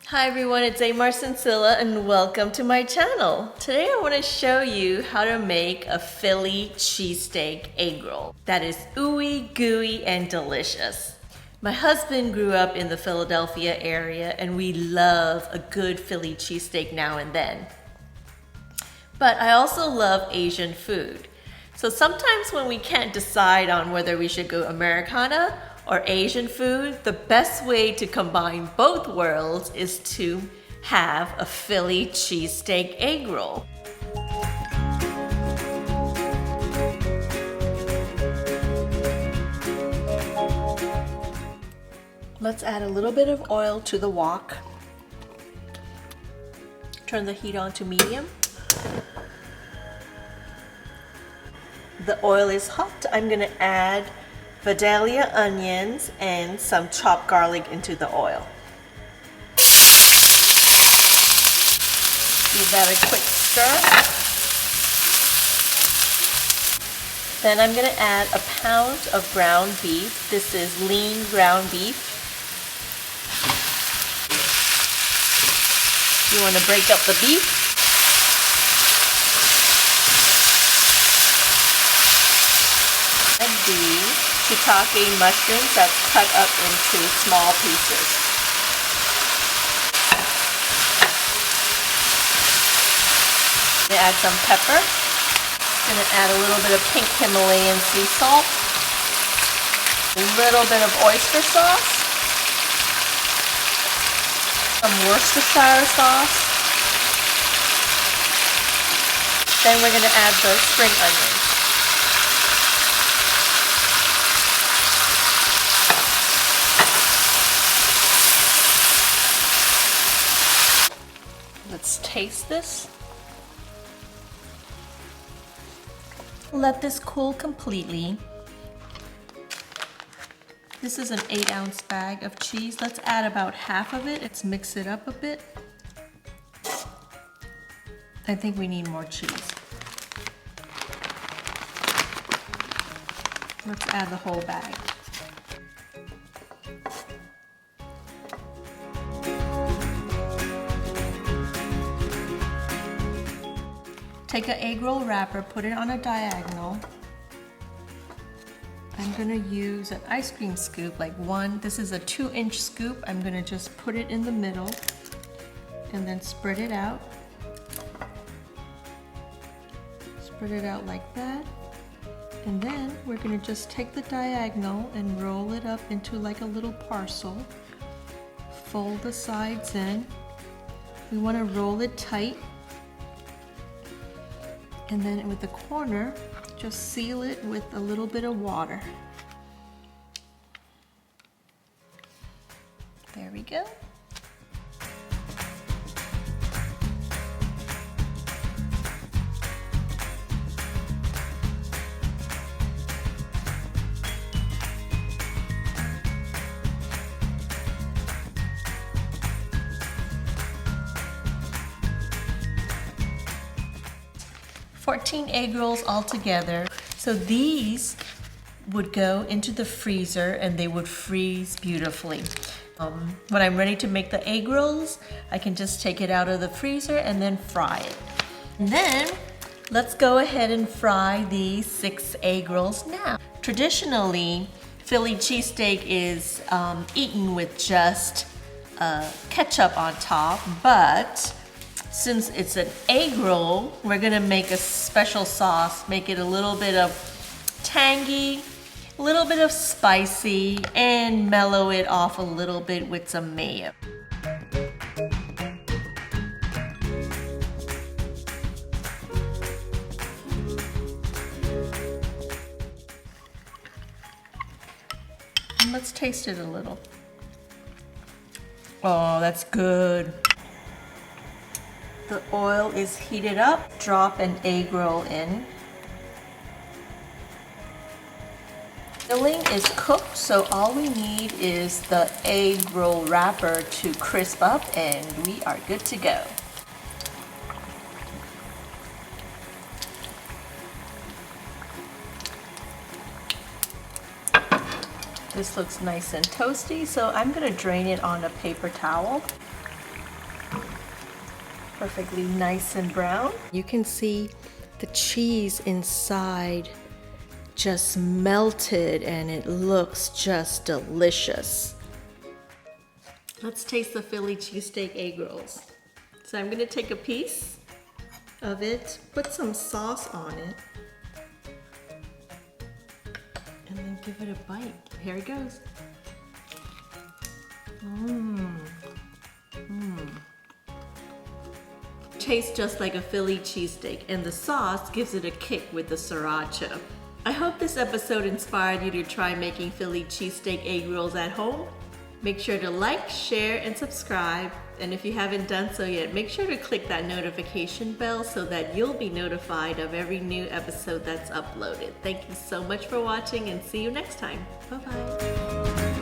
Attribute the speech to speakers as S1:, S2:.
S1: Hi everyone, it's Amar Sincilla and welcome to my channel. Today I want to show you how to make a Philly cheesesteak egg roll that is ooey gooey and delicious. My husband grew up in the Philadelphia area and we love a good Philly cheesesteak now and then. But I also love Asian food. So sometimes when we can't decide on whether we should go Americana or Asian food, the best way to combine both worlds is to have a Philly cheesesteak egg roll. Let's add a little bit of oil to the wok. Turn the heat on to medium. The oil is hot. I'm gonna add Vidalia onions and some chopped garlic into the oil. Give that a quick stir. Then I'm gonna add a pound of ground beef. This is lean ground beef. You wanna break up the beef. And the shiitake mushrooms that's cut up into small pieces. I'm gonna add some pepper. I'm gonna add a little bit of pink Himalayan sea salt. A little bit of oyster sauce. Some Worcestershire sauce. Then we're gonna add the spring onions. Let's taste this. Let this cool completely. This is an 8-ounce bag of cheese. Let's add about half of it. Let's mix it up a bit. I think we need more cheese. Let's add the whole bag. Take an egg roll wrapper, put it on a diagonal. I'm gonna use an ice cream scoop, this is a 2-inch scoop. I'm gonna just put it in the middle and then spread it out. Spread it out like that. And then we're gonna just take the diagonal and roll it up into like a little parcel. Fold the sides in. We wanna roll it tight. And then with the corner, just seal it with a little bit of water. There we go. $14 egg rolls altogether. So these would go into the freezer and they would freeze beautifully. When I'm ready to make the egg rolls, I can just take it out of the freezer and then fry it. And then let's go ahead and fry these 6 egg rolls now. Traditionally, Philly cheesesteak is eaten with just ketchup on top, but since it's an egg roll, we're gonna make a special sauce, make it a little bit of tangy, a little bit of spicy, and mellow it off a little bit with some mayo. And let's taste it a little. Oh, that's good. The oil is heated up. Drop an egg roll in. Filling is cooked, so all we need is the egg roll wrapper to crisp up and we are good to go. This looks nice and toasty, so I'm going to drain it on a paper towel. perfectly nice and brown. You can see the cheese inside just melted and it looks just delicious. Let's taste the Philly cheesesteak egg rolls. So I'm gonna take a piece of it, put some sauce on it, and then give it a bite. Here it goes. Tastes just like a Philly cheesesteak, and the sauce gives it a kick with the sriracha. I hope this episode inspired you to try making Philly cheesesteak egg rolls at home. Make sure to like, share, and subscribe. And if you haven't done so yet, make sure to click that notification bell so that you'll be notified of every new episode that's uploaded. Thank you so much for watching and see you next time. Bye-bye.